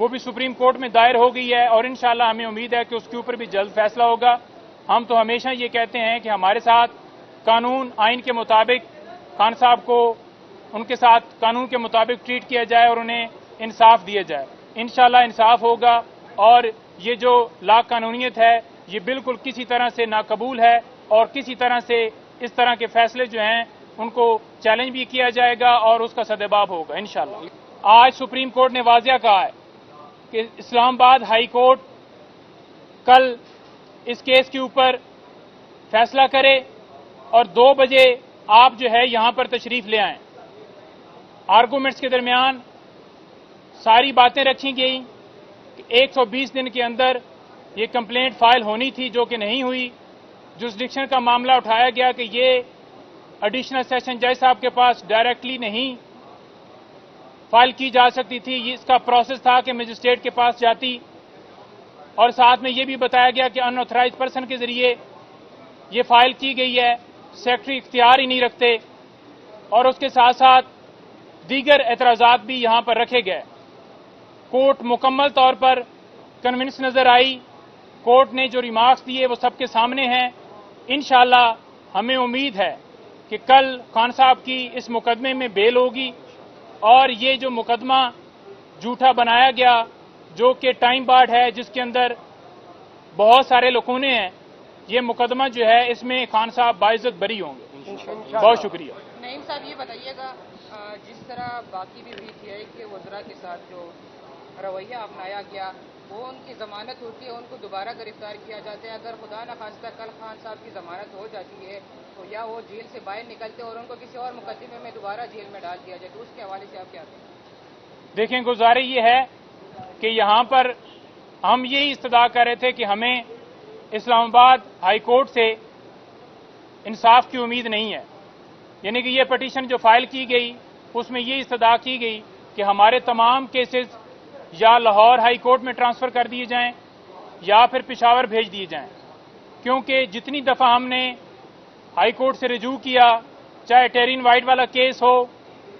وہ بھی supreme court میں دائر ہو گئی ہے اور انشاءاللہ ہمیں امید ہے کہ اس کے اوپر بھی جلد فیصلہ ہوگا۔ ہم تو ہمیشہ یہ کہتے ہیں کہ ہمارے ساتھ قانون آئین کے مطابق خان صاحب کو ان کے ساتھ قانون کے مطابق ٹریٹ کیا جائے اور انہیں انصاف دیا جائے۔ انشاءاللہ انصاف ہوگا اور یہ جو لا قانونیت ہے یہ بالکل کسی طرح سے ناقبول ہے اور کسی طرح سے اس طرح کے فیصلے جو ہیں ان کو چیلنج بھی کیا جائے گا اور اس کا سدباب ہوگا انشاءاللہ۔ آج سپریم کورٹ نے واضح کہا ہے کہ اسلام آباد ہائی کورٹ کل اس کیس کے اوپر فیصلہ کرے اور 2 بجے آپ جو ہے یہاں پر تشریف لے آئیں۔ آرگومنٹس کے درمیان ساری باتیں رکھی گئیں کہ 120 دن کے اندر یہ کمپلینٹ فائل ہونی تھی جو کہ نہیں ہوئی۔ جورسڈکشن کا معاملہ اٹھایا گیا کہ یہ ایڈیشنل سیشن جج صاحب کے پاس ڈائریکٹلی نہیں فائل کی جا سکتی تھی، یہ اس کا پروسیس تھا کہ مجسٹریٹ کے پاس جاتی، اور ساتھ میں یہ بھی بتایا گیا کہ ان آتھرائزڈ پرسن کے ذریعے یہ فائل کی گئی ہے، سیکرٹری اختیار ہی نہیں رکھتے، اور اس کے ساتھ ساتھ دیگر اعتراضات بھی یہاں پر رکھے گئے۔ کورٹ مکمل طور پر کنونس نظر آئی، کورٹ نے جو ریمارکس دیے وہ سب کے سامنے ہیں۔ انشاءاللہ ہمیں امید ہے کہ کل خان صاحب کی اس مقدمے میں بیل ہوگی اور یہ جو مقدمہ جھوٹا بنایا گیا جو کہ ٹائم بارڈ ہے جس کے اندر بہت سارے لکونے ہیں، یہ مقدمہ جو ہے اس میں خان صاحب باعزت بری ہوں گے۔ بہت شکریہ۔ نعیم صاحب یہ بتائیے گا جس طرح باقی بھی پی ٹی آئی کے وزراء کے ساتھ جو رویہ اپنایا گیا وہ ان کی ضمانت ہوتی ہے، ان کو دوبارہ گرفتار کیا جاتا ہے، اگر خدا نخواستہ کل خان صاحب کی ضمانت ہو جاتی ہے تو یا وہ جیل سے باہر نکلتے اور ان کو کسی اور مقدمے میں دوبارہ جیل میں ڈال دیا جائے، تو اس کے حوالے سے آپ کیا کہیں گے؟ دیکھیں، گزارش یہ ہے کہ یہاں پر ہم یہی استدعا کر رہے تھے کہ ہمیں اسلام آباد ہائی کورٹ سے انصاف کی امید نہیں ہے، یعنی کہ یہ پٹیشن جو فائل کی گئی اس میں یہ استدعا کی گئی کہ ہمارے تمام کیسز یا لاہور ہائی کورٹ میں ٹرانسفر کر دیے جائیں یا پھر پشاور بھیج دیے جائیں، کیونکہ جتنی دفعہ ہم نے ہائی کورٹ سے رجوع کیا، چاہے ٹیرین وائٹ والا کیس ہو،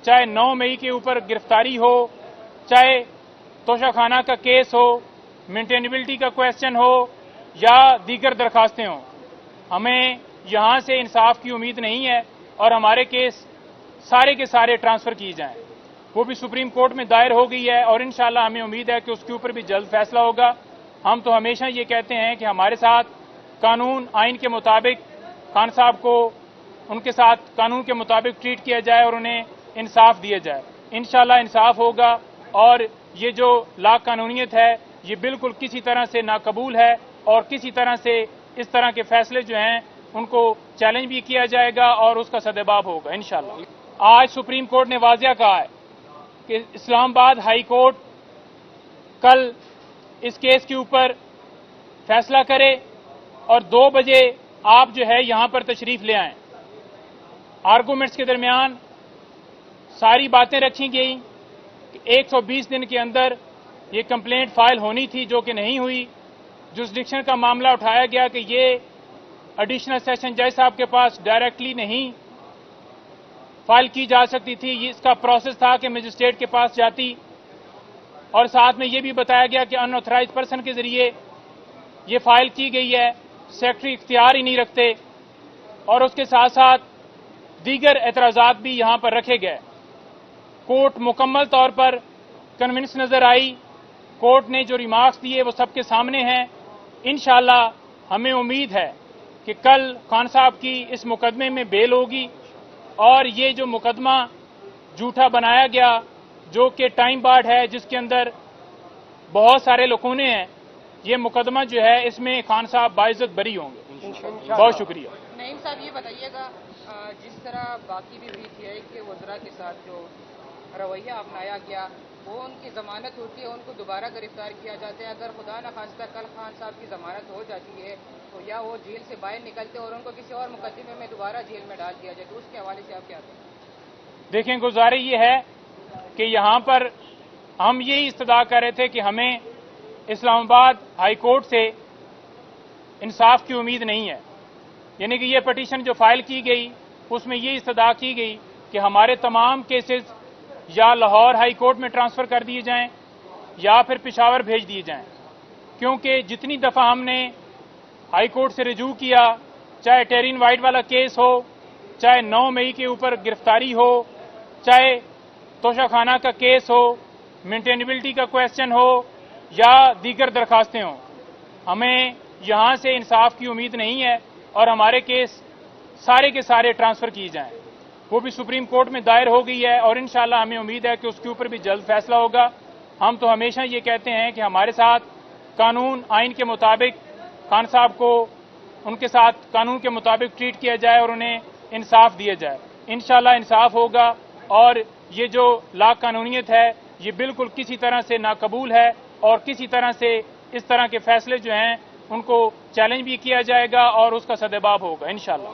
چاہے 9 مئی کے اوپر گرفتاری ہو، چاہے توشہ خانہ کا کیس ہو، مینٹینیبلٹی کا کویسچن ہو یا دیگر درخواستیں ہوں، ہمیں یہاں سے انصاف کی امید نہیں ہے اور ہمارے کیس سارے کے سارے ٹرانسفر کیے جائیں۔ وہ بھی سپریم کورٹ میں دائر ہو گئی ہے اور انشاءاللہ ہمیں امید ہے کہ اس کے اوپر بھی جلد فیصلہ ہوگا۔ ہم تو ہمیشہ یہ کہتے ہیں کہ ہمارے ساتھ قانون آئین کے مطابق خان صاحب کو ان کے ساتھ قانون کے مطابق ٹریٹ کیا جائے اور انہیں انصاف دیا جائے۔ انشاءاللہ انصاف ہوگا اور یہ جو لا قانونیت ہے یہ بالکل کسی طرح سے ناقبول ہے اور کسی طرح سے اس طرح کے فیصلے جو ہیں ان کو چیلنج بھی کیا جائے گا اور اس کا سدباب ہوگا انشاءاللہ۔ آج سپریم کورٹ نے واضح کہا ہے کہ اسلام آباد ہائی کورٹ کل اس کیس کے اوپر فیصلہ کرے اور 2 بجے آپ جو ہے یہاں پر تشریف لے آئیں۔ آرگومنٹس کے درمیان ساری باتیں رکھی گئیں کہ 120 دن کے اندر یہ کمپلینٹ فائل ہونی تھی جو کہ نہیں ہوئی۔ جورسڈکشن کا معاملہ اٹھایا گیا کہ یہ ایڈیشنل سیشن جج صاحب کے پاس ڈائریکٹلی نہیں فائل کی جا سکتی تھی، یہ اس کا پروسیس تھا کہ مجسٹریٹ کے پاس جاتی، اور ساتھ میں یہ بھی بتایا گیا کہ ان آتھرائزڈ پرسن کے ذریعے یہ فائل کی گئی ہے، سیکرٹری اختیار ہی نہیں رکھتے، اور اس کے ساتھ ساتھ دیگر اعتراضات بھی یہاں پر رکھے گئے۔ کورٹ مکمل طور پر کنونس نظر آئی، کورٹ نے جو ریمارکس دیے وہ سب کے سامنے ہیں۔ انشاءاللہ ہمیں امید ہے کہ کل خان صاحب کی اس مقدمے میں بیل ہوگی اور یہ جو مقدمہ جھوٹا بنایا گیا جو کہ ٹائم بارڈ ہے جس کے اندر بہت سارے لکونے ہیں، یہ مقدمہ جو ہے اس میں خان صاحب باعزت بری ہوں گے۔ بہت شکریہ۔ نعیم صاحب یہ بتائیے گا جس طرح باقی بھی پی ٹی آئی کے وزراء کے ساتھ جو رویہ اپنایا گیا وہ ان کی ضمانت ہوتی ہے، ان کو دوبارہ گرفتار کیا جاتا ہے، اگر خدا نخواستہ کل خان صاحب کی ضمانت ہو جاتی ہے تو یا وہ جیل سے باہر نکلتے اور ان کو کسی اور مقدمے میں دوبارہ جیل میں ڈال دیا جائے، تو اس کے حوالے سے آپ کیا کہیں گے؟ دیکھیں، گزارش یہ ہے کہ یہاں پر ہم یہی استدعا کر رہے تھے کہ ہمیں اسلام آباد ہائی کورٹ سے انصاف کی امید نہیں ہے، یعنی کہ یہ پٹیشن جو فائل کی گئی اس میں یہ استدعا کی گئی کہ ہمارے تمام کیسز یا لاہور ہائی کورٹ میں ٹرانسفر کر دیے جائیں یا پھر پشاور بھیج دیے جائیں، کیونکہ جتنی دفعہ ہم نے ہائی کورٹ سے رجوع کیا، چاہے ٹیرین وائٹ والا کیس ہو، چاہے 9 مئی کے اوپر گرفتاری ہو، چاہے توشہ خانہ کا کیس ہو، مینٹینیبلٹی کا کویسچن ہو یا دیگر درخواستیں ہوں، ہمیں یہاں سے انصاف کی امید نہیں ہے اور ہمارے کیس سارے کے سارے ٹرانسفر کیے جائیں۔ وہ بھی سپریم کورٹ میں دائر ہو گئی ہے اور انشاءاللہ ہمیں امید ہے کہ اس کے اوپر بھی جلد فیصلہ ہوگا۔ ہم تو ہمیشہ یہ کہتے ہیں کہ ہمارے ساتھ قانون آئین کے مطابق خان صاحب کو ان کے ساتھ قانون کے مطابق ٹریٹ کیا جائے اور انہیں انصاف دیا جائے۔ انشاءاللہ انصاف ہوگا اور یہ جو لا قانونیت ہے یہ بالکل کسی طرح سے ناقبول ہے اور کسی طرح سے اس طرح کے فیصلے جو ہیں ان کو چیلنج بھی کیا جائے گا اور اس کا سدباب ہوگا انشاءاللہ۔